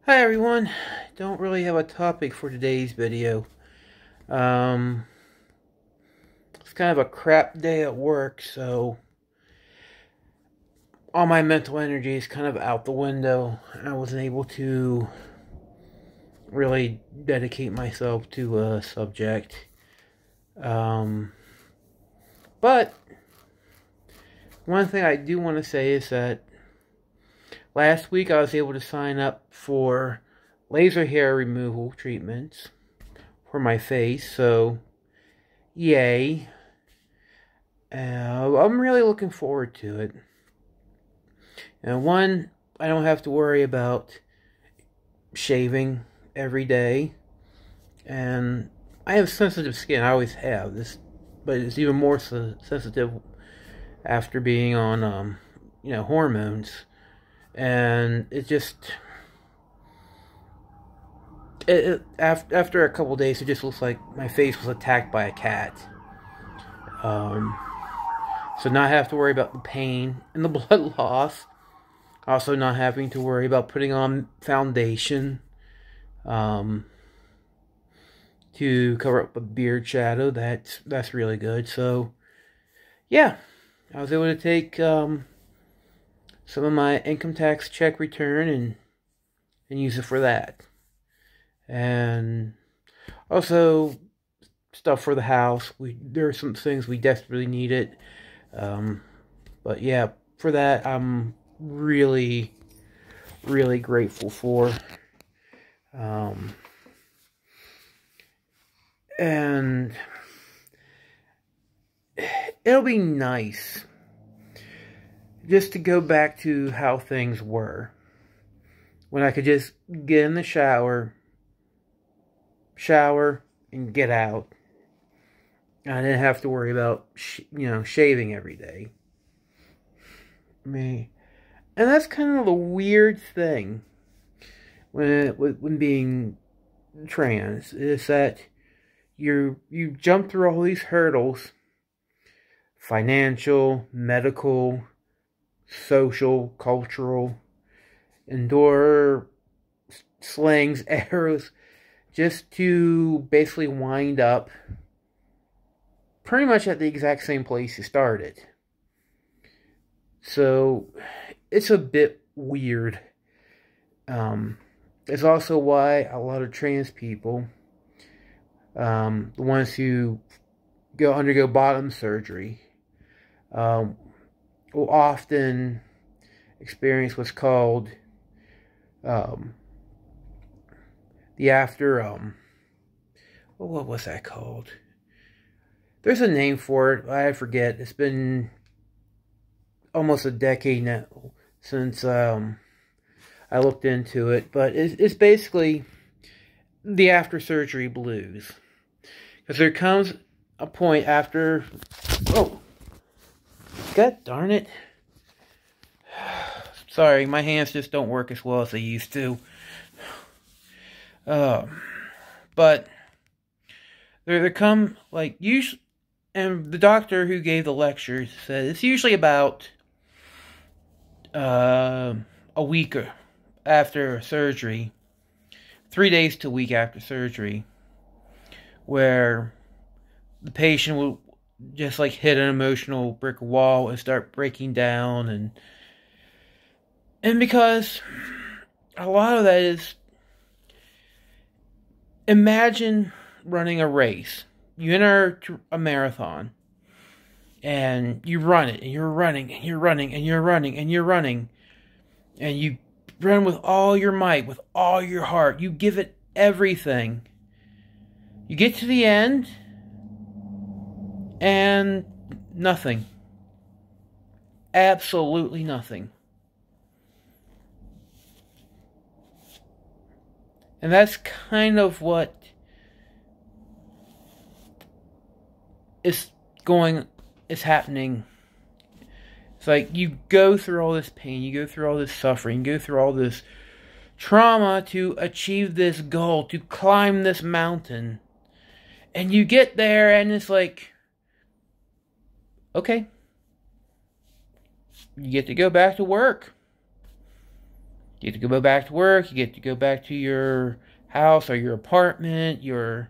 Hi everyone. Don't really have a topic for today's video. Um, it's kind of a crap day at work, so all my mental energy is kind of out the window. I wasn't able to really dedicate myself to a subject. Um, but one thing I do want to say is that last week I was able to sign up for laser hair removal treatments for my face, so yay. I'm really looking forward to it. And one, I don't have to worry about shaving every day. And I have sensitive skin. I always have this, but it's even more sensitive after being on, hormones. And it just, after a couple days, it just looks like my face was attacked by a cat. So not have to worry about the pain and the blood loss. Also not having to worry about putting on foundation to cover up a beard shadow. That's really good. So yeah, I was able to take some of my income tax check return and use it for that. And also stuff for the house. There are some things we desperately needed. But yeah, for that I'm really grateful for. And it'll be nice just to go back to how things were. When I could just get in the shower, and get out. I didn't have to worry about, shaving every day. And that's kind of the weird thing when being trans, is that you jump through all these hurdles: financial, medical, social, cultural, endure slings, arrows, just to basically wind up pretty much at the exact same place you started. So it's a bit weird. It's also why a lot of trans people, the ones who undergo bottom surgery, will often experience what's called the after, what was that called? There's a name for it. I forget. It's been almost a decade now since I looked into it. But it's basically the after surgery blues. Because there comes a point after... Oh! God darn it. Sorry, my hands just don't work as well as they used to. But there come, like, usually, and the doctor who gave the lecture said it's usually about a week after surgery, 3 days to a week after surgery, where the patient will just like hit an emotional brick wall and start breaking down, and because a lot of that is, imagine running a race. You enter a marathon, and you run it, and you're running, and you're running, and you're running, and you're running, and you run with all your might, with all your heart. You give it everything. You get to the end, and nothing. Absolutely nothing. And that's kind of what is happening. It's like you go through all this pain, you go through all this suffering, you go through all this trauma to achieve this goal, to climb this mountain. And you get there and it's like, okay, you get to go back to work. You get to go back to work, you get to go back to your house or your apartment, your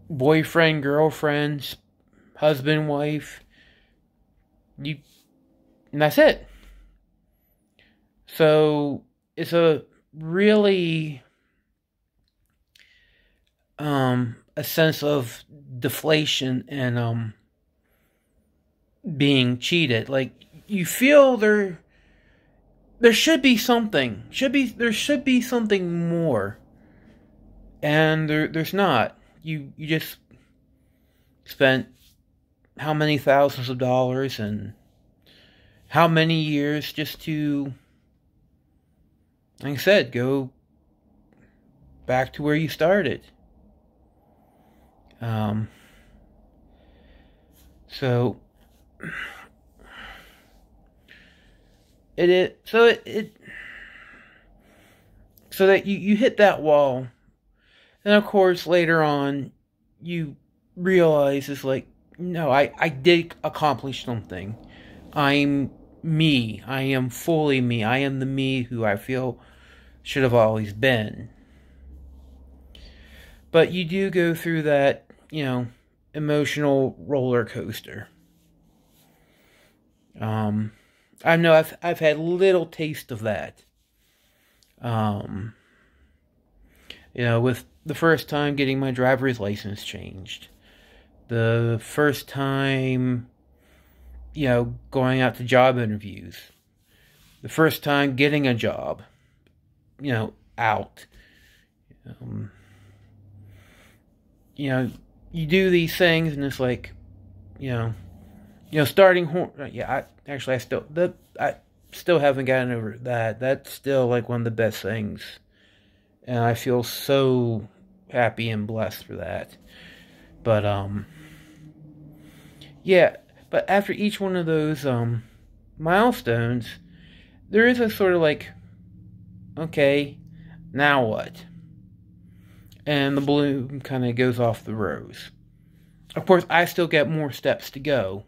boyfriend, girlfriend, husband, wife. And that's it. So it's a really a sense of deflation and being cheated. Like, you feel there should be something. There should be something more. And there's not. You just spent how many thousands of dollars and how many years just to, like I said, go back to where you started. So so that you hit that wall, and of course later on you realize it's like, no, I did accomplish something. I'm me. I am fully me. I am the me who I feel should have always been. But you do go through that, emotional roller coaster. I know I've had little taste of that. With the first time getting my driver's license changed. The first time, going out to job interviews. The first time getting a job, out. You do these things and it's like, starting I still haven't gotten over that. That's still like one of the best things. And I feel so happy and blessed for that. But but after each one of those milestones, there is a sort of like, okay, now what? And the balloon kind of goes off the rose. Of course, I still got more steps to go.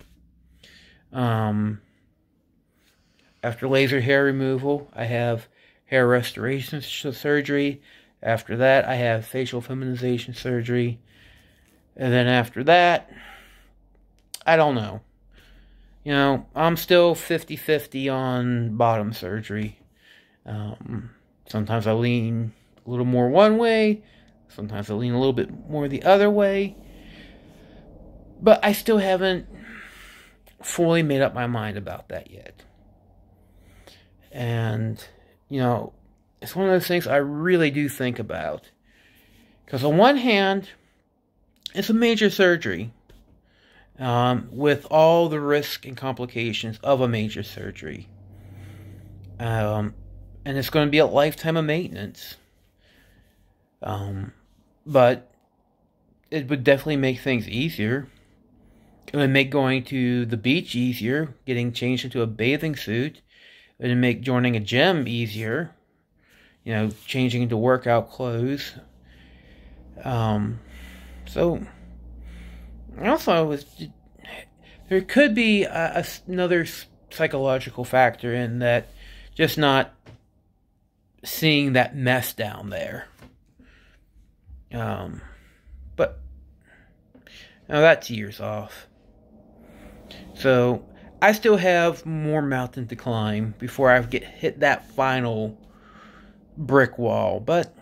After laser hair removal, I have hair restoration surgery. After that, I have facial feminization surgery. And then after that, I don't know. I'm still 50-50 on bottom surgery. Sometimes I lean a little more one way. Sometimes I lean a little bit more the other way. But I still haven't fully made up my mind about that yet. And, it's one of those things I really do think about. Because on one hand, it's a major surgery. With all the risk and complications of a major surgery. And it's going to be a lifetime of maintenance. But it would definitely make things easier. It would make going to the beach easier, getting changed into a bathing suit. It would make joining a gym easier, changing into workout clothes. So, also, there could be another psychological factor in that, just not seeing that mess down there. But now that's years off. So I still have more mountain to climb before I hit that final brick wall. But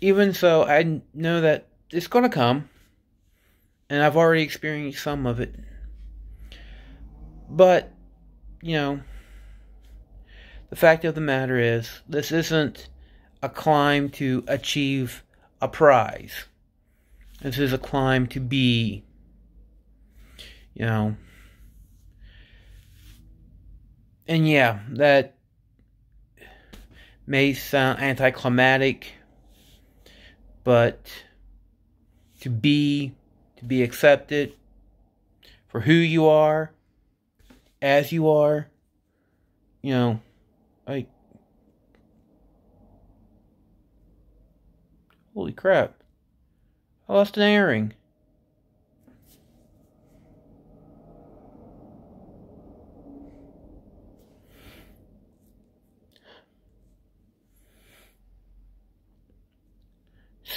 even so, I know that it's going to come. And I've already experienced some of it. But, the fact of the matter is, this isn't a climb to achieve a prize. This is a climb to be, And yeah, that may sound anticlimactic, but to be accepted for who you are, as you are, like, holy crap, I lost an earring.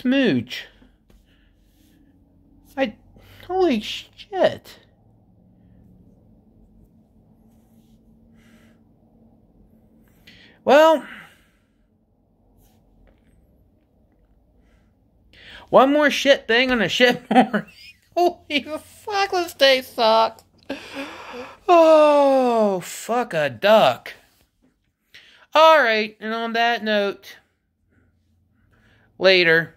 smooch. Holy shit. Well, one more shit thing on a shit morning. Holy fuck, this day sucks. Oh, fuck a duck. Alright, and on that note, later.